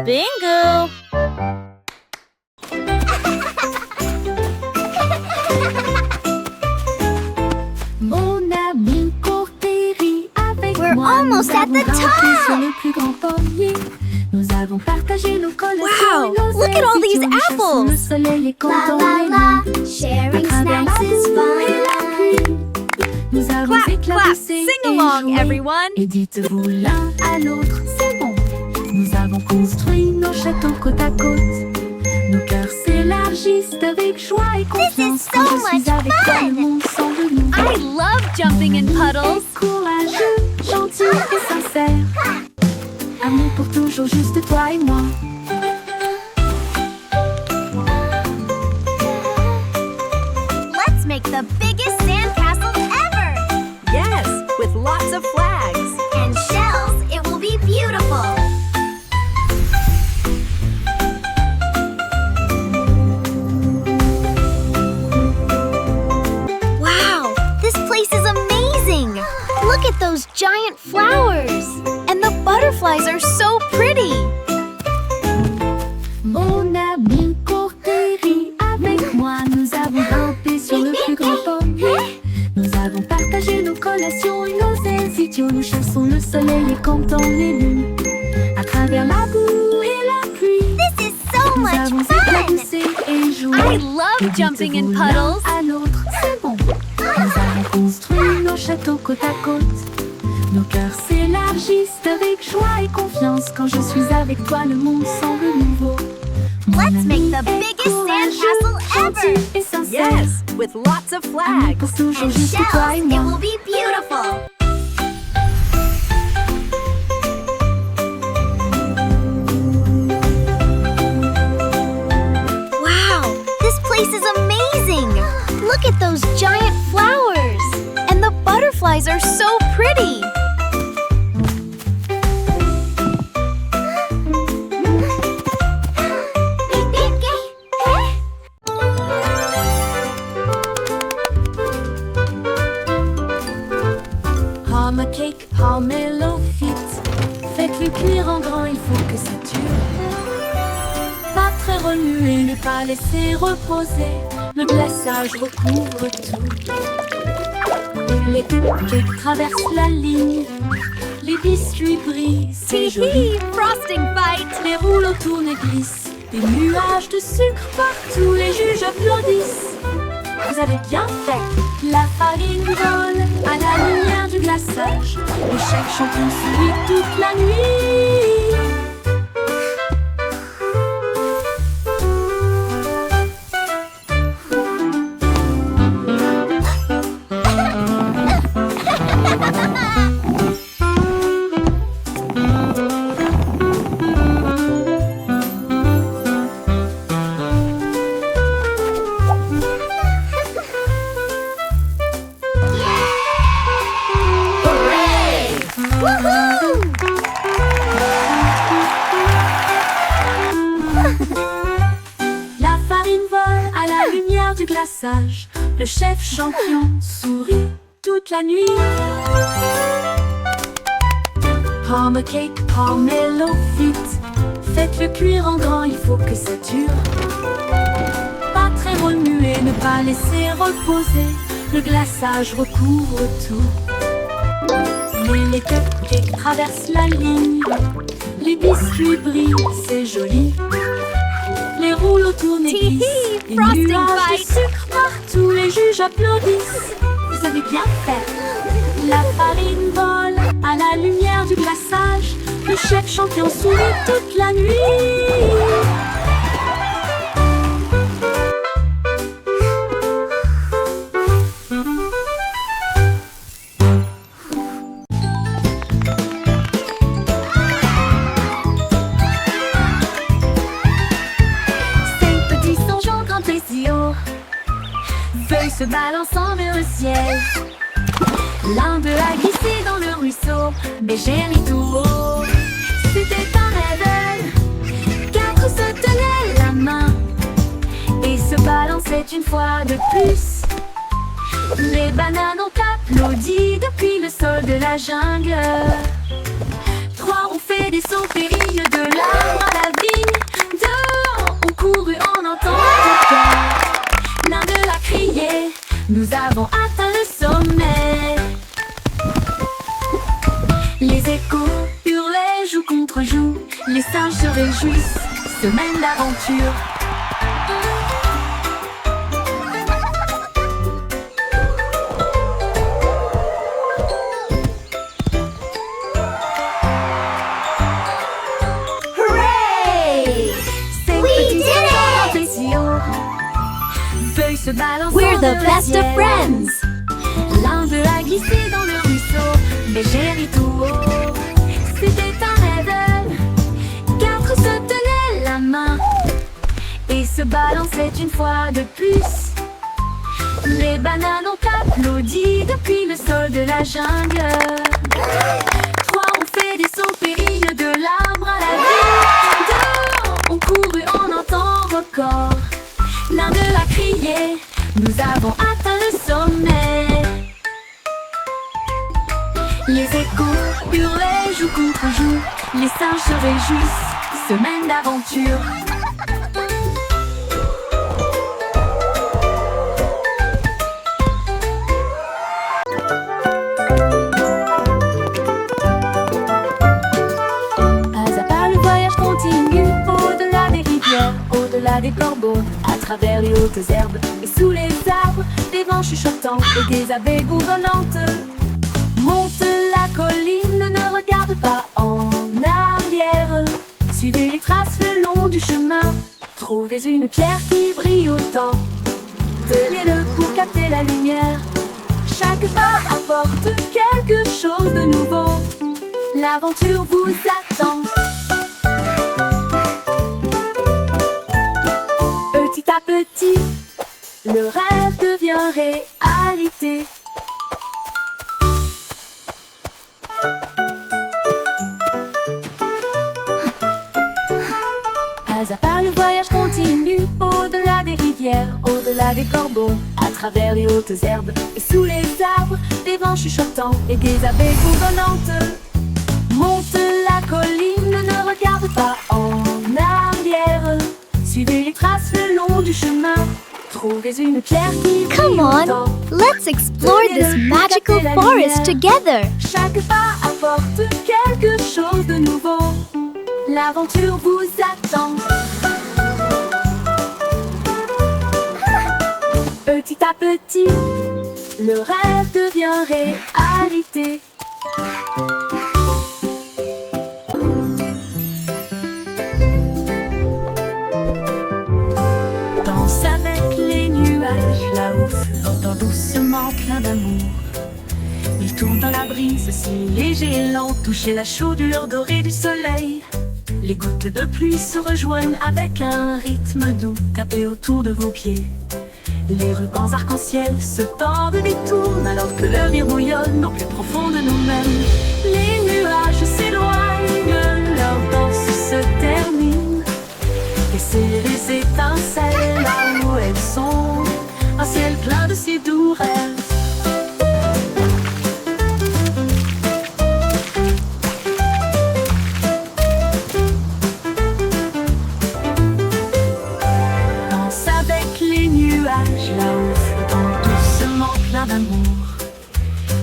Bingo! Mon ami Courtéry avec We're moi, almost nous at avons the grimpé top. sur le plus grand pommier. Nous avons partagé nos collations Wow, et nos look at all these étions. Nous chassons apples. le soleil et La comptons la les la, nuits. sharing À travers la snacks is boue et la fun. pluie, nous avons Clap, clap, éclaboussé sing et along, joué. everyone. Et dites-vous l'un à l'autre, c'est bon. Nous avons construit nos châteaux côte à côte. Nos cœurs s'élargissent avec joie et confiance. so Quand je suis much avec toi, fun. le monde semble nouveau. I love jumping in puddles. Courageux, gentil et sincère. Amour pour toujours, juste toi et moi. Let's make the biggest sandcastle ever. Yes, with lots of flags. And shells, it will be beautiful. Wow, this place is amazing. Look at those giant flowers. And the butterflies are so pretty. Mon ami Courtéry, avec moi, nous avons grimpé sur le plus grand pommier. Nous avons partagé nos collations et nos hésitions. Nous chassons le soleil et comptons les lunes. À travers la boue et la pluie, This is so nous much avons fun. éclaboussé et joué. I Et love jumping in dites-vous l'un puddles. à l'autre, c'est bon. Nous avons construit nos châteaux côte à côte. Nos cœurs s'élargissent avec joie et confiance. Quand je suis avec toi, le monde semble nouveau. Mon Let's ami make the est biggest courageux, sandcastle ever. gentil et sincère. Yes, with lots of Amour pour flags. toujours, And juste toi shells, et it moi. will be beautiful. Wow, this place is amazing. Look at those giant flowers. And the butterflies are so pretty. Pomme cake, pomelo fit. Faites-le cuire en grand, il faut que ça dure. Pas très remuer, ne pas laisser reposer. Le glaçage recouvre tout. Les cupcakes traversent la ligne. Les biscuits brillent, c'est joli. Hee, frosting fight. Les rouleaux tournent et glissent. Des nuages de sucre partout, les juges applaudissent. Vous avez bien fait. La farine vole à la lumière du glaçage. Le chef champion sourit toute la nuit. La farine vole à la lumière du glaçage. Le chef champion sourit toute la nuit. Pomme cake, pomelo fit. Faites-le cuire en grand, il faut que ça dure. Pas très remuer, ne pas laisser reposer. Le glaçage recouvre tout. Mais les cupcakes traversent la ligne. Les biscuits brillent, c'est joli. Les rouleaux tournent et glissent. Hee, Des frosting nuages de fight. sucre partout, les juges applaudissent. Vous avez bien fait. La farine vole à la lumière du glaçage. Le chef champion sourit toute la nuit. Cinq petits songeons grand plaisir. Feuilles se balançant vers le ciel. L'un d'eux a glissé dans le ruisseau, mais j'ai ri tout haut. C'était un rêve. Quatre se tenaient la main et se balançaient une fois de plus. Les bananes ont applaudi depuis le sol de la jungle. Trois ont fait des sauts périlleux de l'arbre à la vie. Les échos hurlaient joue contre joue. Les singes se réjouissent, semaine d'aventure. Hooray! Ces We petits did singes it! grimpés si haut. Feuilles se balancent We're the dans le best ciel. of friends. L'un d'eux a glissé dans le ruisseau, mais j'ai ri tout haut. C'était un rêve, 4 se tenaient la main et se balançaient une fois de plus. Les bananes ont applaudi depuis le sol de la jungle. 3 ont fait des sauts périlleux de l'arbre à la vie. 2 ont couru en un temps record. L'un d'eux a crié, nous avons atteint le sommet. Les échos hurlaient joue contre joue. Les singes se réjouissent, semaine d'aventure. Pas à pas le voyage continue, au-delà des rivières, au-delà des corbeaux, à travers les hautes herbes et sous les arbres, des vents chuchotants et des abeilles bourdonnantes. Monte la colline, ne regarde pas en arrière. Suivez les traces le long du chemin. Trouvez une pierre qui brille autant. Tenez-le pour capter la lumière. Chaque pas apporte quelque chose de nouveau. L'aventure vous attend. Petit à petit, le rêve devient réalité. Pas à pas le voyage continue, au-delà des rivières, au-delà des corbeaux, à travers les hautes herbes et sous les arbres, des vents chuchotants et des abeilles bourdonnantes. Monte la colline, ne regarde pas en arrière. Suivez les traces le long du chemin. Trouvez une pierre qui brille Come on, autant. let's explore this magical forest together. Chaque pas apporte quelque chose de nouveau. L'aventure vous attend. Petit à petit, le rêve devient réalité. Danse avec les nuages, là-haut flottant doucement plein d'amour. Il tourne dans la brise, si léger et lent, toucher la chaudure dorée du soleil. Les gouttes de pluie se rejoignent avec un rythme doux, tapé autour de vos pieds. Les rubans arc-en-ciel se tordent et détournent alors que le rire bouillonne au plus profond de nous-mêmes. Les nuages s'éloignent, leur danse se termine. Laissez les étincelles là où elles sont, un ciel plein de si doux rêves. Là-haut flottant doucement plein d'amour.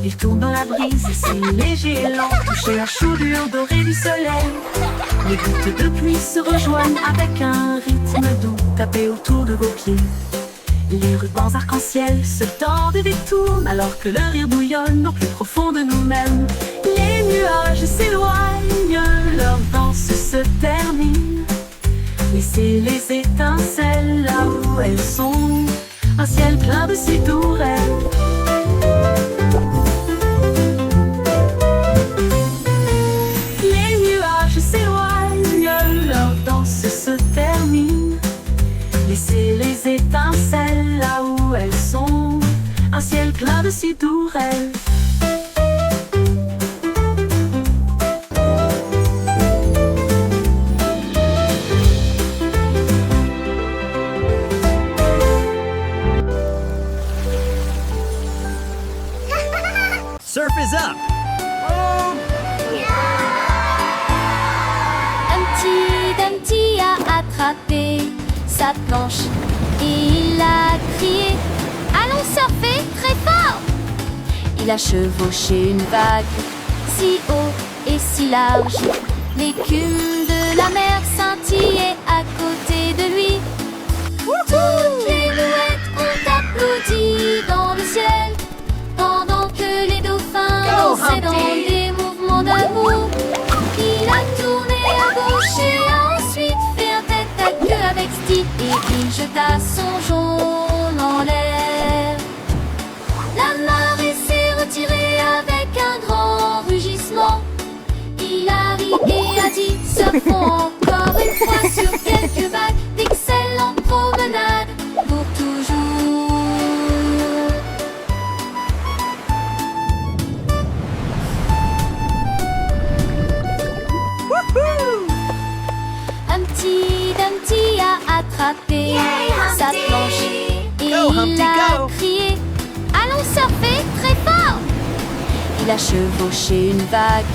Il tourne dans la brise, c'est léger et lent, toucher la chaudure dorée du soleil. Les gouttes de pluie se rejoignent avec un rythme doux, tapé autour de vos pieds. Les rubans arc-en-ciel se tordent et détournent alors que le rire bouillonne au plus profond de nous-mêmes. Les nuages s'éloignent, leur danse se termine. Laissez les étincelles là où elles sont, un ciel plein de si doux rêves. Les nuages s'éloignent, leur danse se termine. Laissez les étincelles là où elles sont, un ciel plein de si doux rêves. Surf is up! Dumpty a attrapé sa planche et il a crié « Allons surfer très fort !» Il a chevauché une vague si haut si large. L'écume de la mer scintillait à côté de lui. Toutes les mouettes ont applaudi dans le ciel, pendant que les dauphins dansaient dans des mouvements d'amour. Il a tourné à gauche et a ensuite fait un tête à queue avec style, et il jeta son jaune en l'air. La marée s'est retirée avec un grand rugissement. Il a ri et a dit: surfons encore une fois sur quelques vagues, d'excellentes promenades pour toujours. Humpty Dumpty a attrapé sa planche et Go, il Humpty, a go. crié: allons surfer très fort! Il a chevauché une vague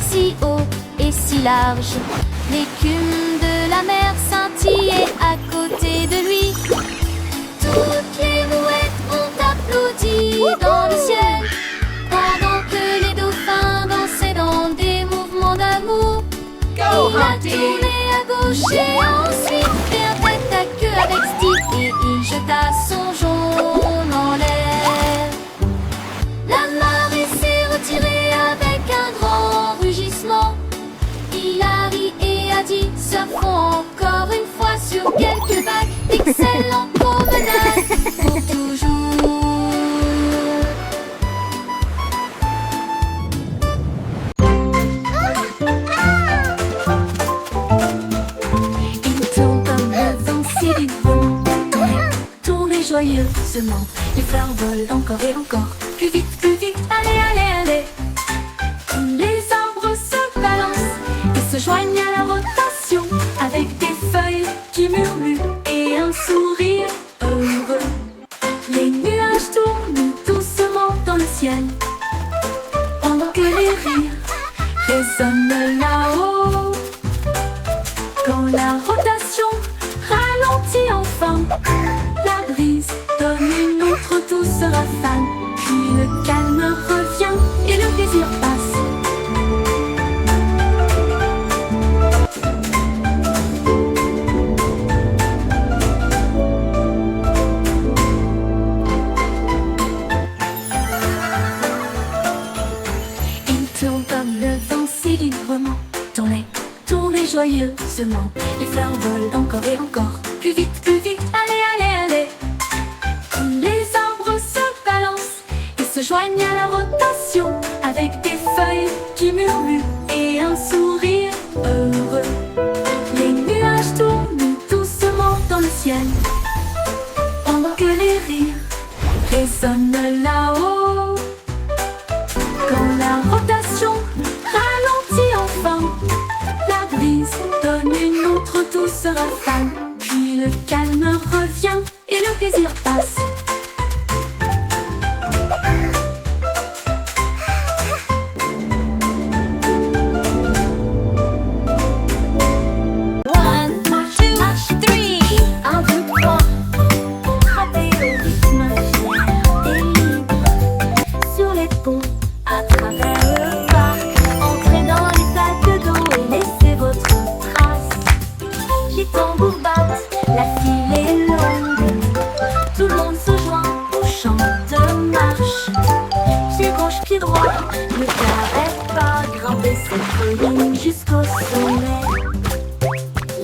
si haut et si large. L'écume de la mer scintillait à côté de lui. Toutes les mouettes ont applaudi dans le ciel, pendant que les dauphins dansaient dans des mouvements d'amour. Il a tourné à gauche et a ensuite fait un tête à queue avec style, et il jeta son jaune en l'air. La marée s'est retirée avec un grand rugissement. Il a ri et a dit: surfons encore une fois sur quelques vagues, d'excellentes promenades pour toujours. Il tourne comme le vent si vite vent, tournez joyeusement. Les fleurs volent encore et encore, plus vite, allez, allez, allez. Les arbres se balancent et se joignent à la rotation, avec des feuilles qui murmurent et un sourire heureux. Les nuages tournent doucement dans le ciel, pendant que les rires résonnent là-haut. Quand la rotation ralentit enfin, la brise donne une autre douce rafale. Puis le calme revient et le plaisir passe. Il tourne comme le vent si librement, tournez joyeusement. Les fleurs volent encore et encore, plus vite, allez, allez, allez. Les arbres se balancent et se joignent à la rotation, avec des feuilles qui murmurent et un sourire heureux. Les nuages tournent doucement dans le ciel, pendant que les rires résonnent là-haut. Quand la rotation ralentit enfin, la brise donne une autre douce rafale. Puis le calme revient et le plaisir passe. One, two, three. Un, deux, trois, frappez au rythme fier et libre. Sur les ponts, à travers le parc, entrez dans les sacs d'eau et laissez votre trace. Les tambours battent, la file est longue, tout le monde se joint au chant de marche. Pied gauche, pied droit, ne t'arrête pas, grimper cette colline jusqu'au sommet.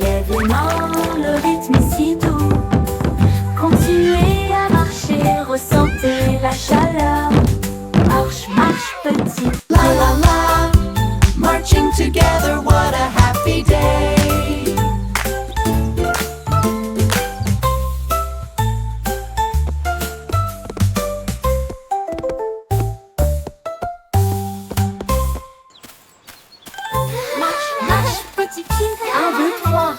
Lève les mains, le rythme est si doux. Continuez à marcher, ressentez la chaleur. Marche, marche petit. La la la, marching together, what a happy day. Marche, marche petit pied. Un, deux, trois.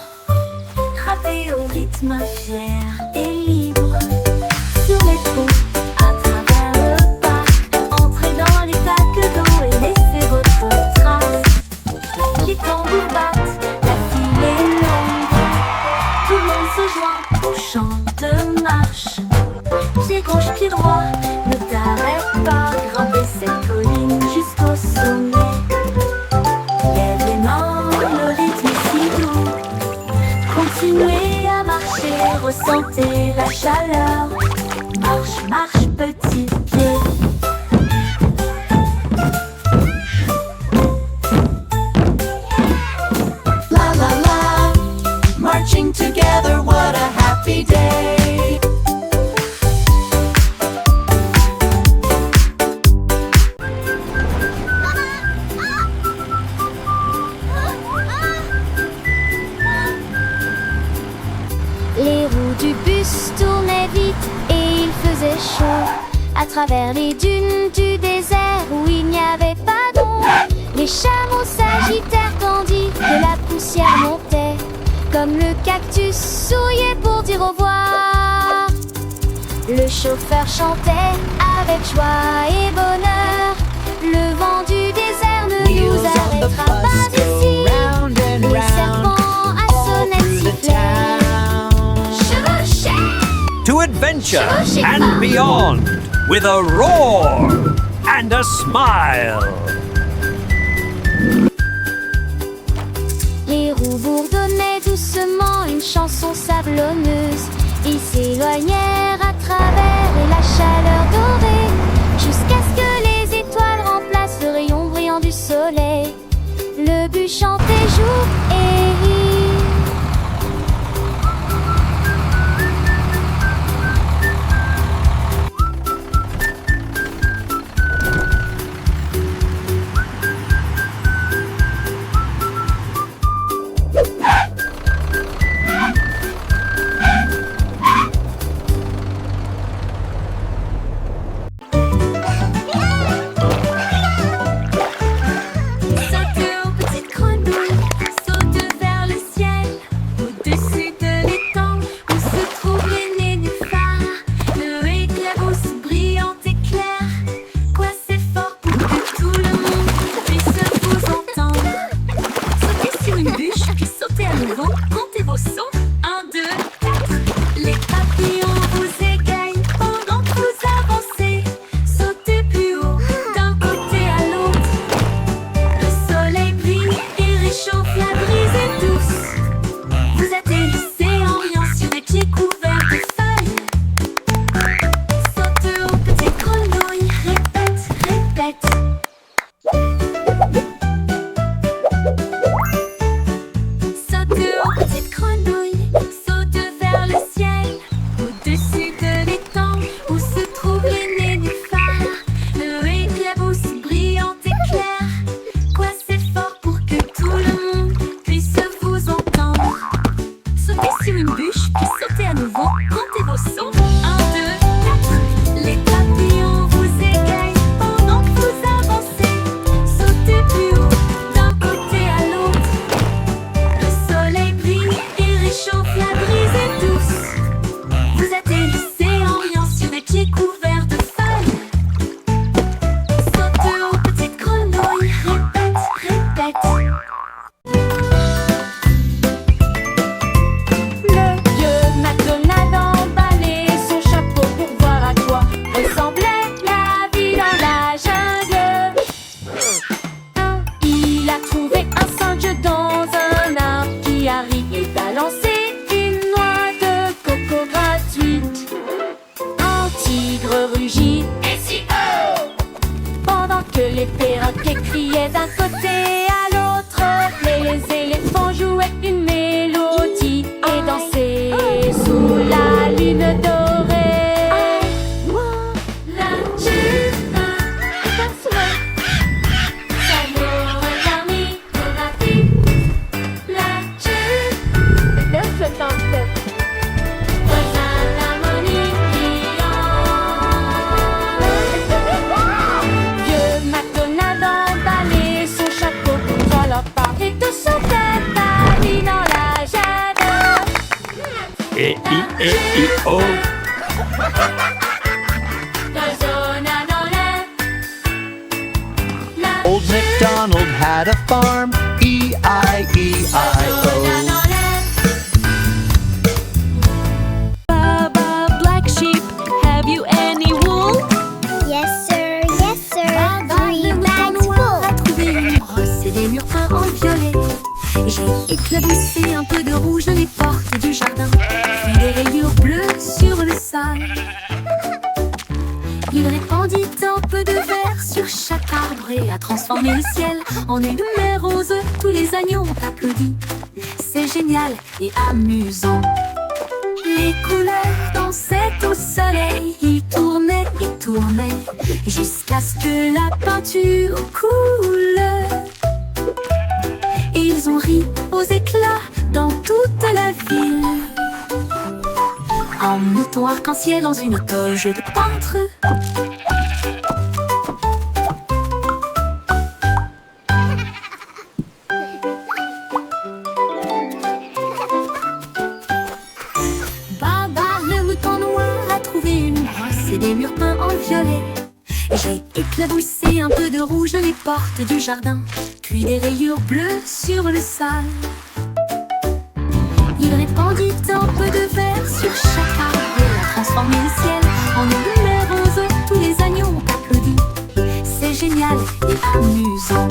Frappez au rythme fier et libre. Sur les ponts, à travers le parc, entrez dans les sacs d'eau et laissez votre trace. Les tambours battent, la file est longue, tout le monde se joint au chant de marche. Pied gauche, pied droit, ne t'arrête pas, grimper cette colline jusqu'au sommet. ressentez la chaleur. Marche, marche, petit pied. La la la, marching together, what a happy day. Les roues du bus tournaient vite et il faisait chaud. À travers les dunes du désert où il n'y avait pas d'ombre, les chameaux s'agitèrent tandis que la poussière montait. Comme le cactus souriait pour dire au revoir. Le chauffeur chantait avec joie et bonheur. Le vent du désert ne nous arrêtera pas ici. Les serpents à sonnette sifflaient. To adventure and beyond with a roar and a smile. Les roues bourdonnaient doucement une chanson sablonneuse. Ils s'éloignèrent à travers la chaleur dorée, jusqu'à ce que les étoiles remplacent le rayon brillant du soleil. Le bus chantait jour et nuit. Saute aux petites grenouilles, saute vers le ciel. Au-dessus de l'étang où se trouvent les nénuphars. Le éclabousse brillante et claire. Quoi c'est fort pour que tout le monde puisse vous entendre. Sautez sur une bûche, puis sautez à nouveau. Comptez vos sauts. 1, 2, 4. Les papillons vous égayent pendant que vous avancez. Sautez plus haut, d'un côté à l'autre. Le soleil brille et réchauffe la brise est douce. Vous atterrissez en riant sur des pieds couverts de feuilles. Saute aux petites grenouilles, répète, répète. Saute aux petites grenouilles, saute vers le ciel. Au-dessus de l'étang où se trouvent les nénuphars. Le éclabousse brillante et claire. Quoi c'est fort pour que tout le monde puisse vous entendre. Sautez sur une bûche, puis sautez à nouveau. Comptez vos sauts. 1, 2, 4. Les papillons vous égayent pendant que vous avancez. Sautez plus haut, d'un côté à l'autre. Le soleil brille et réchauffe la brise est douce. Vous atterrissez en riant sur des pieds couverts de feuilles. Saute aux petites grenouilles, répète, répète. Le vieux McDonald emballait son chapeau pour voir à quoi ressemblait la vie dans la jungle. Il a trouvé un singe dans un arbre qui a ri et balancé une noix de coco gratuite. Un tigre rugit pendant que les perroquets criaient d'un côté à l'autre. Les éléphants jouaient une mélodie et dansaient sous la lune dorée. I wanna choose that's right. Savoir garni de la vie. La choose. Laisse le temps de voisin l'harmonie Vieux McDonald emballait son chapeau pour leur parler de son tête à lui dans la jungle. E-I-E-I-O. La zone à dans l'air. La Old MacDonald had a farm, zone E-I-E-I-O. à dans l'air. Baba Black Sheep, have you any wool? Yes, sir. Yes, sir. Baba 3 le bags mouton noir full. a trouvé une brosse et des murs peints en violet. J'ai éclaboussé un peu de rouge les portes du jardin, puis des rayures bleues sur le sol. Il répandit un peu de verre sur chaque arbre et a transformé le ciel en une mer rose. Tous les agneaux ont applaudi. C'est génial et amusant. Les couleurs dansaient au soleil. Ils tournaient et tournaient jusqu'à ce que la peinture coule. Et ils ont ri aux éclats dans toute la ville. Un mouton arc-en-ciel dans une toge de peintre. Baba, le mouton noir, a trouvé une brosse et des murs peints en violet. J'ai éclaboussé un peu de rouge les portes du jardin, puis des rayures bleues sur le sol. Il répandit un peu de verre sur chaque arbre et a transformé le ciel en une mer rose. Tous les agneaux ont applaudi. C'est génial et amusant.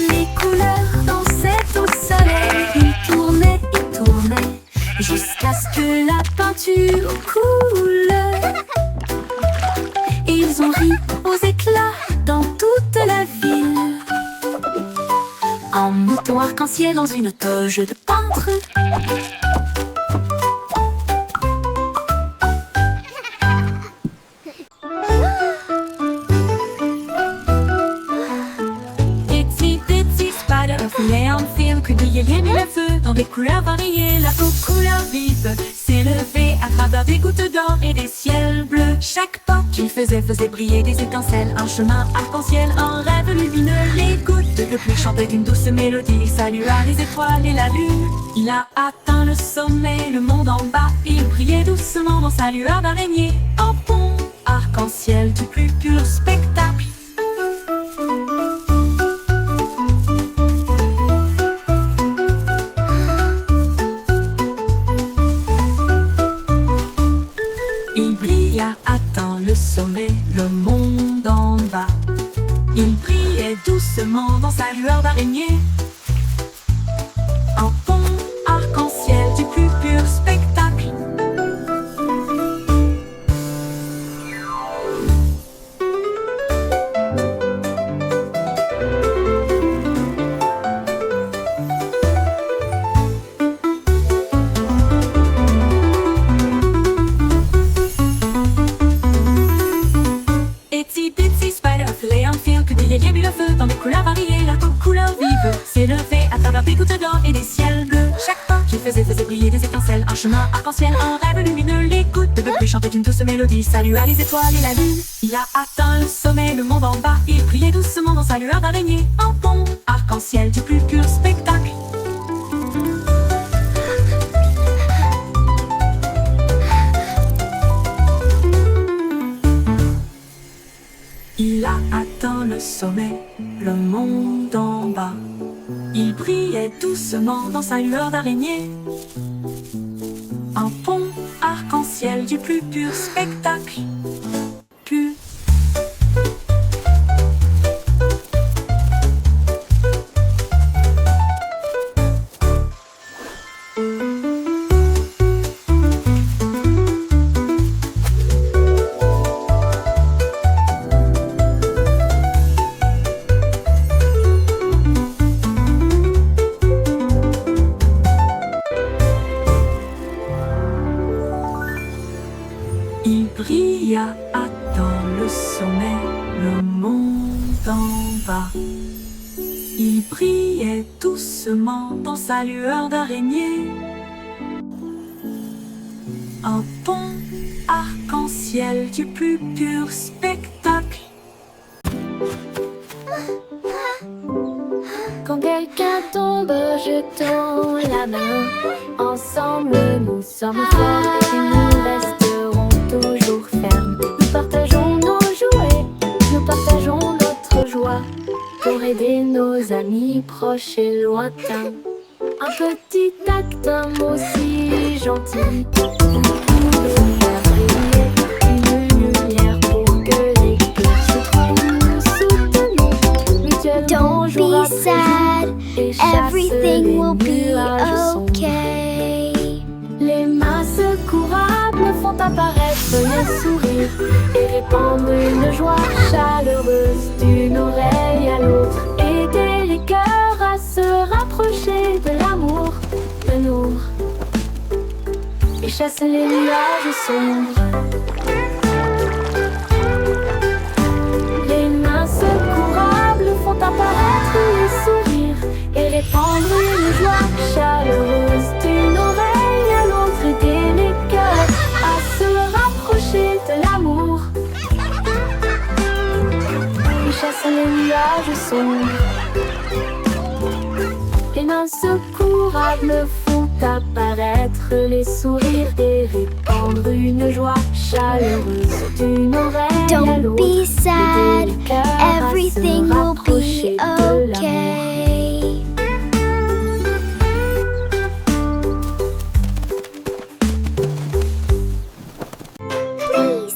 Les couleurs dansaient au soleil. Ils tournaient et tournaient jusqu'à ce que la peinture coule. Et ils ont ri aux éclats dans toute la ville. Un mouton arc-en-ciel dans une toge de peintre. Itsy bitsy spider voulait en film que brillait bien le feu dans des couleurs variées. La peau couleur vive s'élevait à travers des gouttes d'or et des ciels bleus. Chaque pas qu'il faisait briller des étincelles. Un chemin arc-en-ciel, un rêve lumineux. Les gouttes de pluie chantaient une douce mélodie. Il salua les étoiles et la lune. Il a atteint le sommet, le monde en bas. Il brillait doucement dans sa lueur d'araignée. Un pont arc-en-ciel du plus pur spectacle. Il brilla, atteint le sommet, le monde en bas. Il brillait doucement dans sa lueur d'araignée. Un pont arc-en-ciel du plus pur spectacle. Itsy bitsy spider voulait en film que brillait bien le feu dans des couleurs variées. La peau couleur vive s'élevait à travers des gouttes d'or et des ciels bleus. Chaque pas qu'il faisait briller des étincelles. Un chemin arc-en-ciel, un rêve lumineux. Les gouttes de pluie chantaient une douce mélodie. Salua les étoiles et la lune. Il a atteint le sommet, le monde en bas. Il brillait doucement dans sa lueur d'araignée. Un pont arc-en-ciel du plus pur spectacle. Il a atteint le sommet, le monde en bas. Il brillait doucement dans sa lueur d'araignée. Un pont arc-en-ciel du plus pur spectacle. Pur. Il brilla, atteint le sommet, le monde en bas. Il brillait doucement dans sa lueur d'araignée. Un pont arc-en-ciel du plus pur spectacle. Quand quelqu'un tombe, je tends la main. Ensemble, nous sommes forts et nous resterons toujours fermes. Nous partageons nos jouets, nous partageons notre joie pour aider nos amis proches et lointains. Un petit acte, un mot si gentil. Nous pouvons faire briller une lumière pour que les cœurs se trouvent. Nous soutenons mutuellement. Don't be sad. et chasse Everything les will be nuages sombres. okay. Les mains secourables font apparaître les sourires et répandre une joie chaleureuse d'une oreille à l'autre. Aider les cœurs à se rapprocher de l'amour, de nous, et chasser les nuages sombres. Les mains secourables font apparaître les sourires et répandre une joie chaleureuse d'une oreille à l'autre. Aider les cœurs à se rapprocher de l'amour et chasser les nuages sombres. Les mains secourables font apparaître les sourires et répandre une joie chaleureuse d'une oreille à Don't l'autre. be sad, Aider les cœurs à se everything will rapprocher be de l'amour. okay. Please.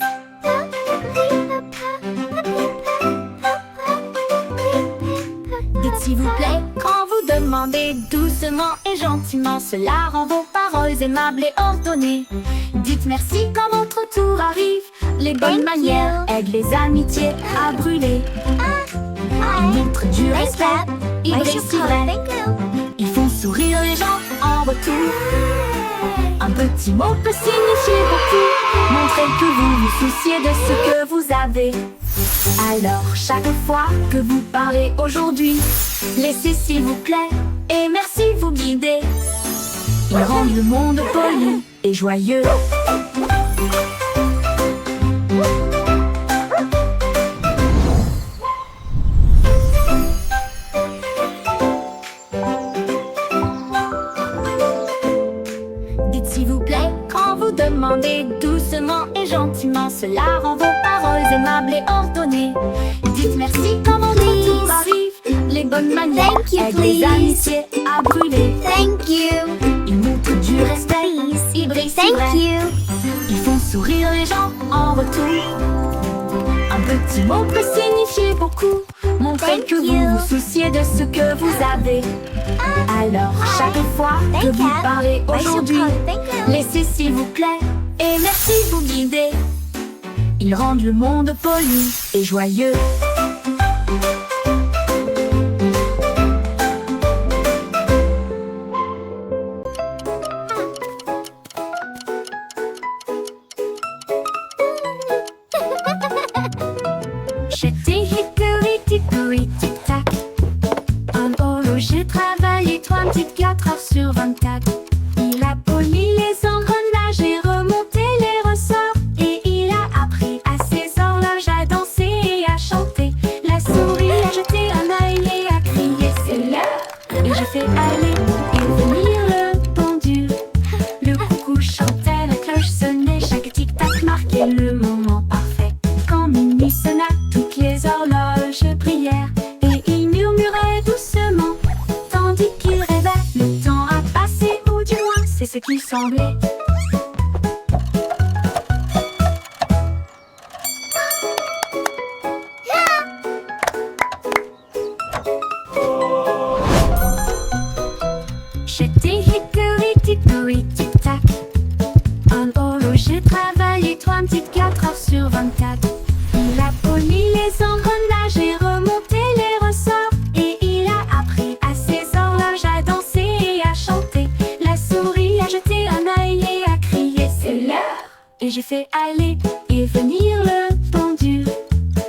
Dites s'il vous plaît quand vous demandez doucement et gentiment. Cela rend vos paroles aimables et ordonnées. Dites merci quand votre tour arrive. Les bonnes Thank manières you. aident les amitiés à brûler. Ils montrent du respect, ils Ouais, brisent si vrai. thank you. Ils font sourire les gens en retour. Un petit mot peut signifier beaucoup. Montrez que vous vous souciez de ce que vous avez. Alors chaque fois que vous parlez aujourd'hui, laissez s'il vous plaît et merci vous guider. Ils rendent le monde poli et joyeux. Dites s'il vous plaît quand vous demandez doucement et gentiment. Cela rend vos paroles aimables et ordonnées. Dites merci quand votre tour arrive. Les bonnes manières Thank you, aident les please. amitiés à brûler. Thank you. Ils montrent du respect, Please. ils brisent si Thank vrai. you. Ils font sourire les gens en retour. Un petit mot peut signifier beaucoup. Montrez Thank que vous you. vous souciez de ce que vous avez. Alors chaque fois que Thank vous you. parlez Ouais, je aujourd'hui, comprends. Thank you. laissez s'il vous plaît et merci vous guider. Ils rendent le monde poli et joyeux. J'étais hickory dickory tic tac. Un horloger travaillait 24 heures sur 24. Il a poli les engrenages et remonté les ressorts. Et il a appris à ses horloges à danser et à chanter. La souris a jeté un œil et a crié c'est l'heure. Et j'ai fait aller et venir le pendule. Le coucou chantait, la cloche sonnait, chaque tic-tac marquait le moment parfait. Quand minuit sonna, toutes les horloges brillèrent et il murmurait doucement, tandis qu'il rêvait. Le temps a passé, ou du moins c'est ce qu'il semblait. J'étais hickory dickory tic tac. Un horloger travaillait 24 heures sur 24. Il a poli les engrenages et remonté les ressorts. Et il a appris à ses horloges à danser et à chanter. La souris a jeté un œil et a crié c'est l'heure. Et j'ai fait aller et venir le pendule.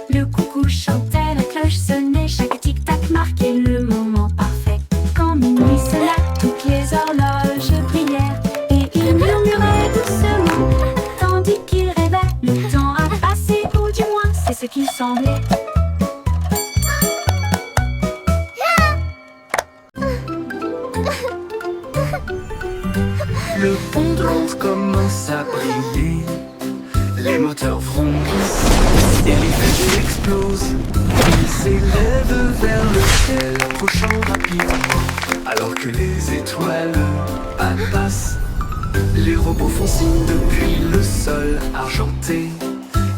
Le coucou chantait, la cloche sonnait, chaque tic-tac marquait le moment parfait. Quand minuit sonna, toutes les horloges brillèrent et il murmurait doucement, tandis qu'il rêvait. Le temps a passé, ou du moins c'est ce qu'il semblait. Le pont de Londres commence à briller. Les moteurs vrombissent et les fusées explosent. Ils s'élèvent vers le ciel, approchant rapidement. Alors que les étoiles passent, les robots font signe depuis le sol argenté.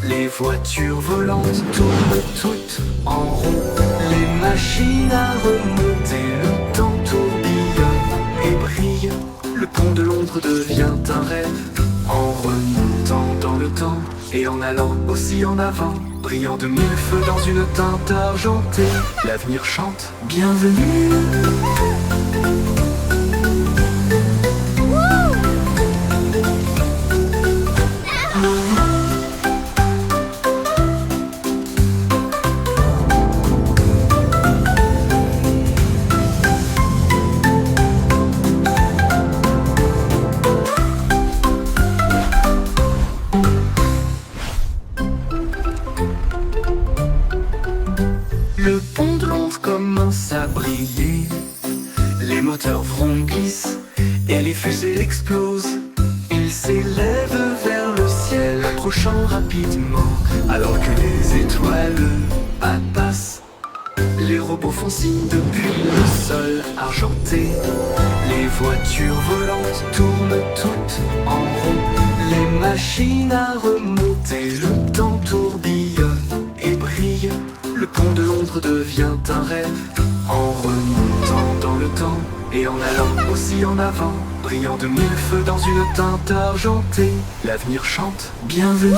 Les voitures volantes tournent toutes en rond. Les machines à remonter le temps pont de l'ombre devient un rêve. En remontant dans le temps et en allant aussi en avant, brillant de mille feux dans une teinte argentée, l'avenir chante bienvenue. Le pont de l'ombre commence à briller, les moteurs vrombissent et les fusées explosent. Ils s'élèvent vers le ciel, approchant rapidement, alors que les étoiles passent. Les robots font signe depuis le sol argenté. Les voitures volantes tournent toutes en rond. Les machines à remonter, le temps tourbillonne et brille. Le pont de l'ombre devient un rêve. En remontant dans le temps et en allant aussi en avant, brillant de mille feux dans une teinte argentée, l'avenir chante bienvenue.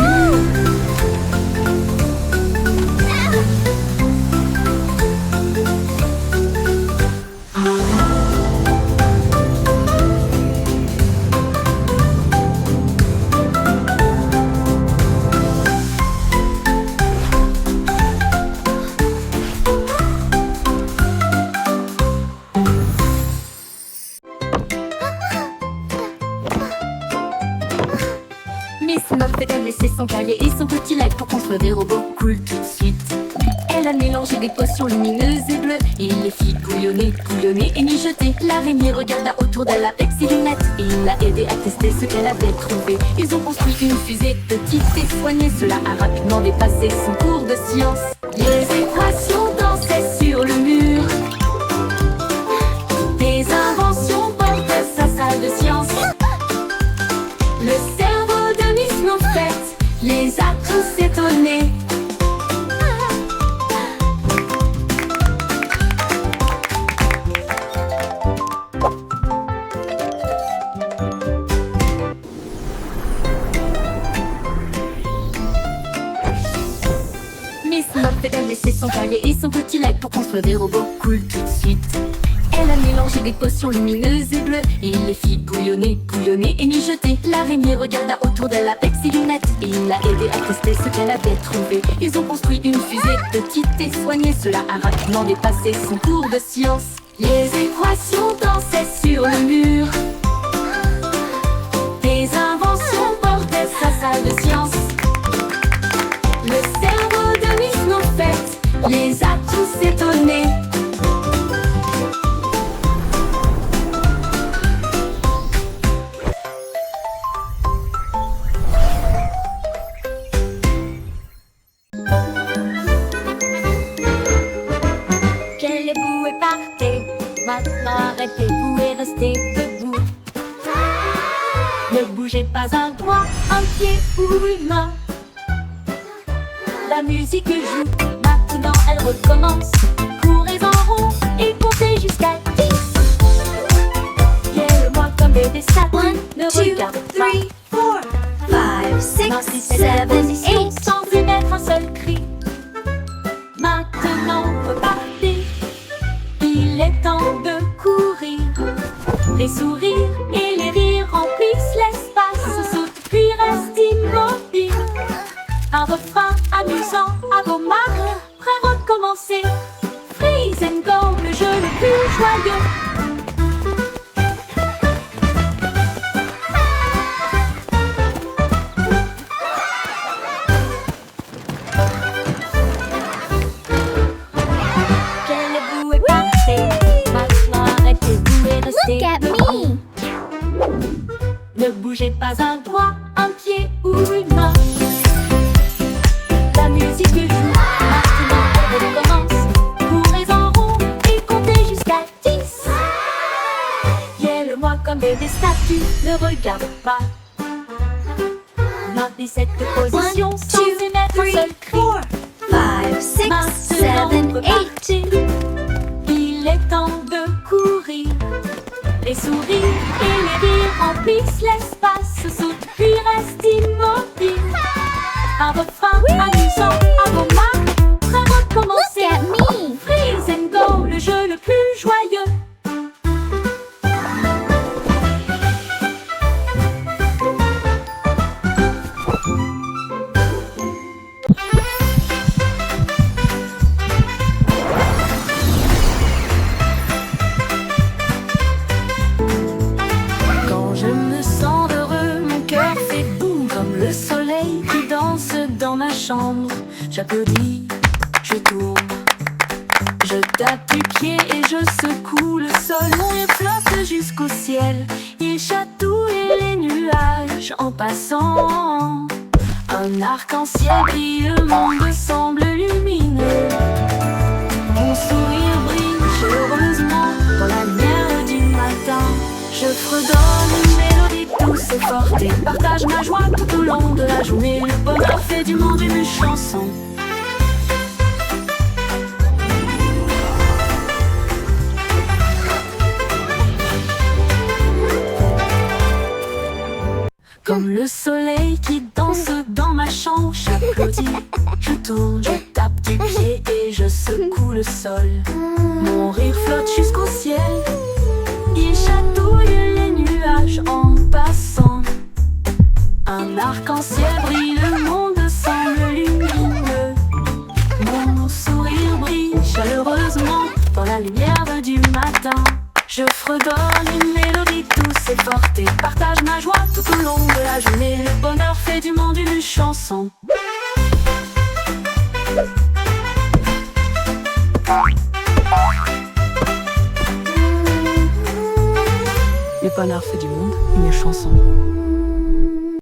Miss Muffet a laissé son cahier et son petit lac pour construire des robots cool tout de suite. Elle a mélangé des potions lumineuses et bleues et il les fit bouillonner, bouillonner et mijoter. L'araignée regarda autour d'elle avec ses lunettes et il l'a aidé à tester ce qu'elle avait trouvé. Ils ont construit une fusée petite et soignée, cela a rapidement dépassé son cours de science. Les équations dansaient sur le mur, des inventions portaient sa salle de science. Le cerveau de Miss Muffet les a tous étonnés. Miss Muffet a laissé son cahier et son petit lac pour construire des robots cool tout de suite. Elle a mélangé des potions lumineuses et bleues et il les fit bouillonner, bouillonner et mijoter. L'araignée regarda autour d'elle avec ses lunettes et il l'a aidé à tester ce qu'elle avait trouvé. Ils ont construit une fusée petite et soignée, cela a rapidement dépassé son cours de science. Les équations dansaient sur le mur, des inventions portaient sa salle de science. Le cerveau de Miss Muffet les a tous étonnés. Qu'elle est bouée partez, maintenant arrêtez-vous et restez debout. Ne bougez pas un doigt, un pied ou une main. La musique joue, maintenant elle recommence. Courez en rond et comptez jusqu'à 10. Guère-moi comme des statues, ne regarde pas. 5, 6, 7, 8. Sans émettre un seul cri. Maintenant repartez, il est temps de courir. Les sourires et les rires remplissent l'espace. Saute puis reste immobile. Un refrain amusant à vos marques, prêt à recommencer. Freeze and go, le jeu le plus joyeux. Quelle boue est partie, maintenant arrêtez-vous et restez Look at debout. me. Ne bougez pas un doigt, un pied ou une main. La musique joue, maintenant elle recommence. Courez en rond et comptez jusqu'à 10. Guère-moi comme des statues, ne regarde pas. Maintenez cette position sans émettre un seul cri. 5, 6, 7, Maintenant 8. repartez, il est temps de courir. Les sourires et les rires glisse, l'espace saute, puis reste immobile. Un refrain amusant, un beau marque, prêt à recommencer. Look at me. Freeze and go, le jeu le plus joyeux. Quand je me sens heureux, mon cœur fait boum comme le soleil qui danse dans ma chambre. J'applaudis, je tourne, je tape du pied et je secoue le sol. Mon rire flotte jusqu'au ciel, il chatouille les nuages en passant. Un arc-en-ciel brille, le monde semble lumineux. Mon sourire brille chaleureusement dans la lumière du matin. Je fredonne une mélodie douce et forte et partage ma joie tout au long de la journée. Le bonheur fait du monde une chanson. Comme le soleil qui danse dans ma chambre, j'applaudis, je tourne, je tape du pied et je secoue le sol. Mon rire flotte jusqu'au ciel, il chatouille les nuages en passant. Un arc-en-ciel brille, le monde semble lumineux. Mon sourire brille chaleureusement dans la lumière du matin. Je fredonne une mélodie douce et forte et partage ma joie tout au long de la journée. Le bonheur fait du monde une chanson. Le bonheur fait du monde une chanson.